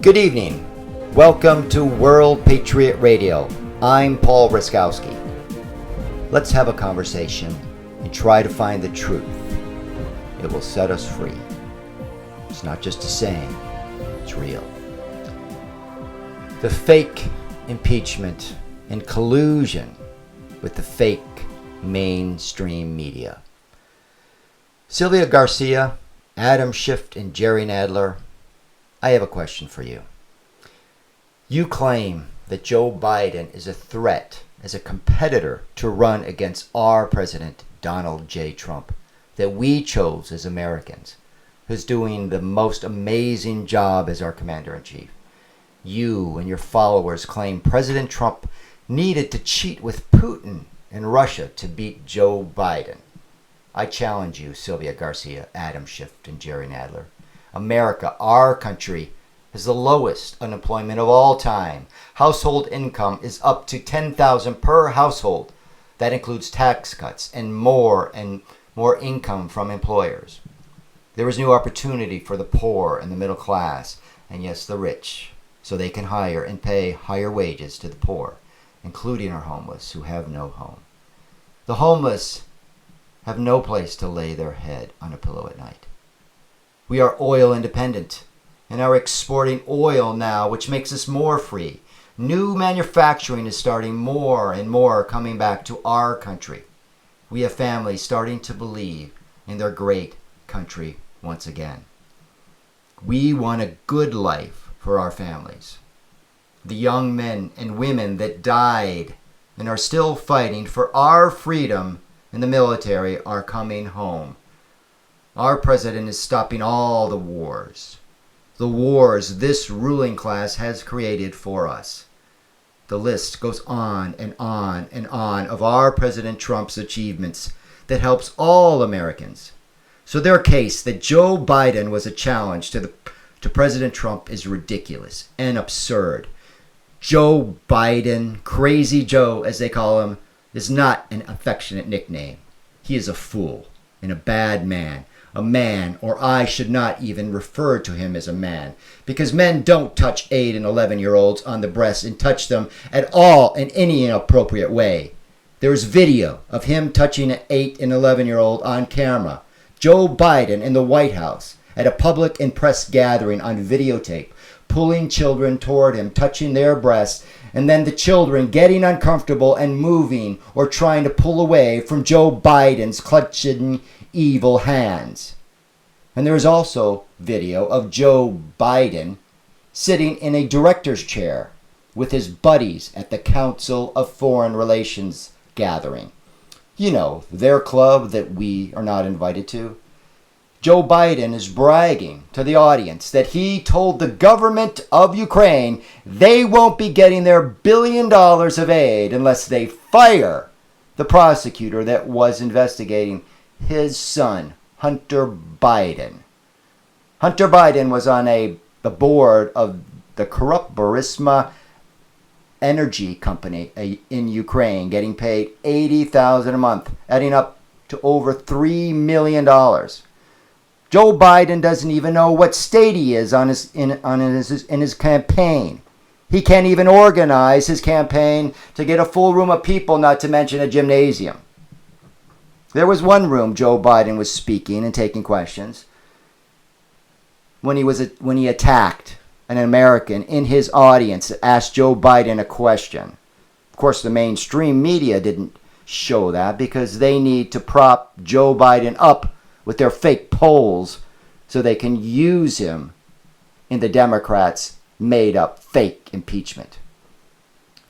Good evening. Welcome to World Patriot Radio. I'm Paul Raskowski. Let's have a conversation and try to find the truth. It will set us free. It's not just a saying, it's real. The fake impeachment and collusion with the fake mainstream media. Sylvia Garcia, Adam Schiff, and Jerry Nadler, I have a question for you. You claim that Joe Biden is a threat as a competitor to run against our president, Donald J. Trump, that we chose as Americans, who's doing the most amazing job as our commander-in-chief. You and your followers claim President Trump needed to cheat with Putin and Russia to beat Joe Biden. I challenge you, Sylvia Garcia, Adam Schiff, and Jerry Nadler. America, our country, has the lowest unemployment of all time. Household income is up to $10,000 per household. That includes tax cuts and more income from employers. There is new opportunity for the poor and the middle class, and yes, the rich, so they can hire and pay higher wages to the poor, including our homeless who have no home. The homeless have no place to lay their head on a pillow at night. We are oil independent and are exporting oil now, which makes us more free. New manufacturing is starting more and more coming back to our country. We have families starting to believe in their great country once again. We want a good life for our families. The young men and women that died and are still fighting for our freedom in the military are coming home. Our president is stopping all the wars this ruling class has created for us. The list goes on and on and on of our President Trump's achievements that helps all Americans. So their case that Joe Biden was a challenge to President Trump is ridiculous and absurd. Joe Biden, Crazy Joe as they call him, is not an affectionate nickname. He is a fool and a bad man. A man, or I should not even refer to him as a man, because men don't touch 8 and 11-year-olds on the breast and touch them at all in any inappropriate way. There's video of him touching an 8 and 11-year-old on camera. Joe Biden in the White House at a public and press gathering on videotape, pulling children toward him, touching their breasts, and then the children getting uncomfortable and moving or trying to pull away from Joe Biden's clutching evil hands. And there is also video of Joe Biden sitting in a director's chair with his buddies at the Council of Foreign Relations gathering. You know, their club that we are not invited to. Joe Biden is bragging to the audience that he told the government of Ukraine they won't be getting their $1 billion of aid unless they fire the prosecutor that was investigating his son, Hunter Biden. Hunter Biden was on the board of the corrupt Burisma energy company in Ukraine, getting paid $80,000 a month, adding up to over $3 million. Joe Biden doesn't even know what state he is in his campaign. He can't even organize his campaign to get a full room of people, not to mention a gymnasium. There was one room Joe Biden was speaking and taking questions when he attacked an American in his audience that asked Joe Biden a question. Of course, the mainstream media didn't show that because they need to prop Joe Biden up with their fake polls so they can use him in the Democrats' made-up fake impeachment.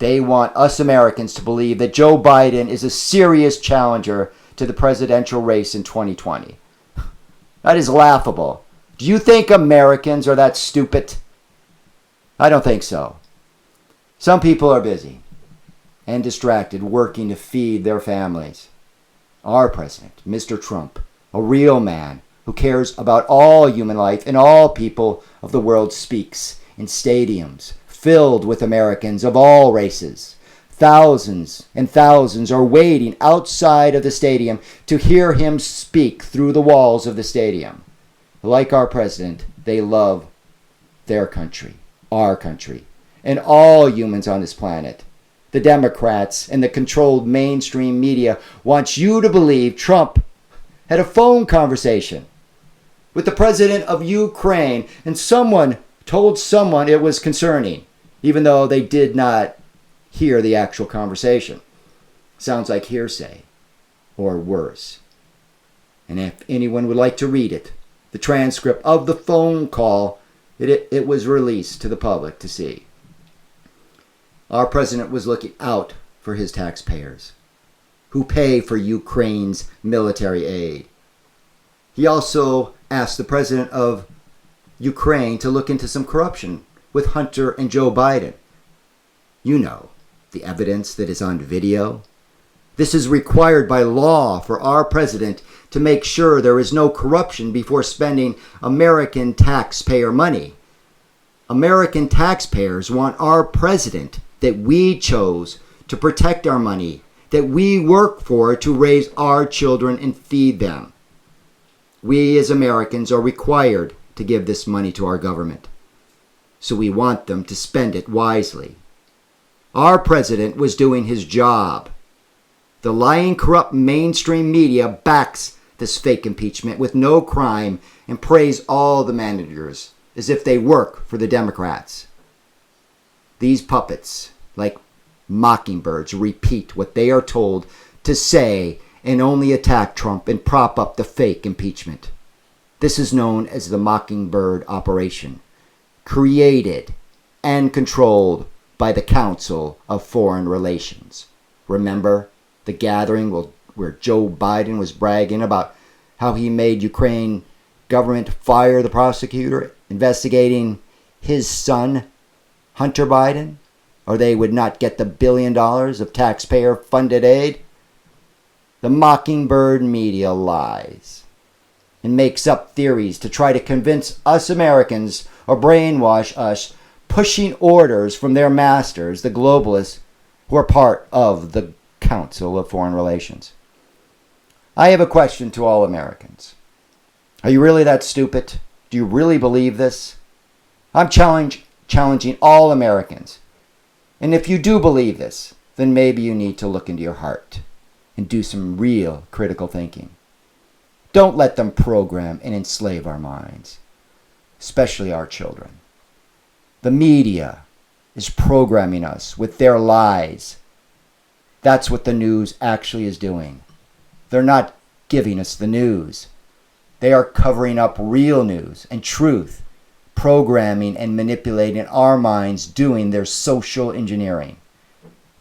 They want us Americans to believe that Joe Biden is a serious challenger to the presidential race in 2020. That is laughable. Do you think Americans are that stupid? I don't think so. Some people are busy and distracted working to feed their families. Our president, Mr. Trump, a real man who cares about all human life and all people of the world, speaks in stadiums filled with Americans of all races. Thousands and thousands are waiting outside of the stadium to hear him speak through the walls of the stadium. Like our president, they love their country. our country, and all humans on this planet. The Democrats and the controlled mainstream media want you to believe Trump had a phone conversation with the president of Ukraine, and someone told someone it was concerning, even though they did not hear the actual conversation. Sounds like hearsay, or worse. And if anyone would like to read it, the transcript of the phone call, it was released to the public to see. Our president was looking out for his taxpayers, who pay for Ukraine's military aid. He also asked the president of Ukraine to look into some corruption with Hunter and Joe Biden. You know, the evidence that is on video. This is required by law for our president to make sure there is no corruption before spending American taxpayer money. American taxpayers want our president that we chose to protect our money, that we work for to raise our children and feed them. We as Americans are required to give this money to our government, so we want them to spend it wisely. Our president was doing his job. The lying, corrupt mainstream media backs this fake impeachment with no crime and praise all the managers as if they work for the Democrats. These puppets, like mockingbirds, repeat what they are told to say and only attack Trump and prop up the fake impeachment. This is known as the Mockingbird Operation, created and controlled by the Council of Foreign Relations. Remember the gathering where Joe Biden was bragging about how he made Ukraine government fire the prosecutor investigating his son, Hunter Biden, or they would not get the $1 billion of taxpayer-funded aid? The Mockingbird media lies and makes up theories to try to convince us Americans or brainwash us, pushing orders from their masters, the globalists, who are part of the Council of Foreign Relations. I have a question to all Americans. Are you really that stupid? Do you really believe this? I'm challenging all Americans. And if you do believe this, then maybe you need to look into your heart and do some real critical thinking. Don't let them program and enslave our minds, especially our children. The media is programming us with their lies. That's what the news actually is doing. They're not giving us the news. They are covering up real news and truth, programming and manipulating our minds, doing their social engineering.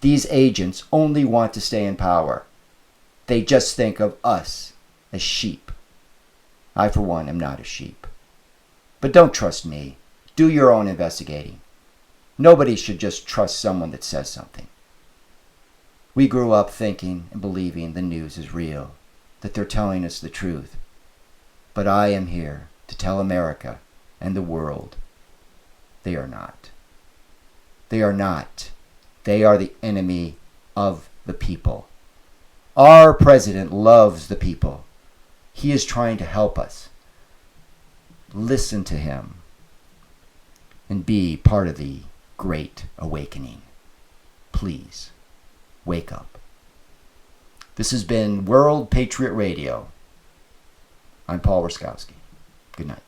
These agents only want to stay in power. They just think of us as sheep. I, for one, am not a sheep. But don't trust me. Do your own investigating. Nobody should just trust someone that says something. We grew up thinking and believing the news is real, that they're telling us the truth. But I am here to tell America and the world they are not. They are not. They are the enemy of the people. Our president loves the people. He is trying to help us. Listen to him and be part of the Great Awakening. Please, wake up. This has been World Patriot Radio. I'm Paul Warskowski. Good night.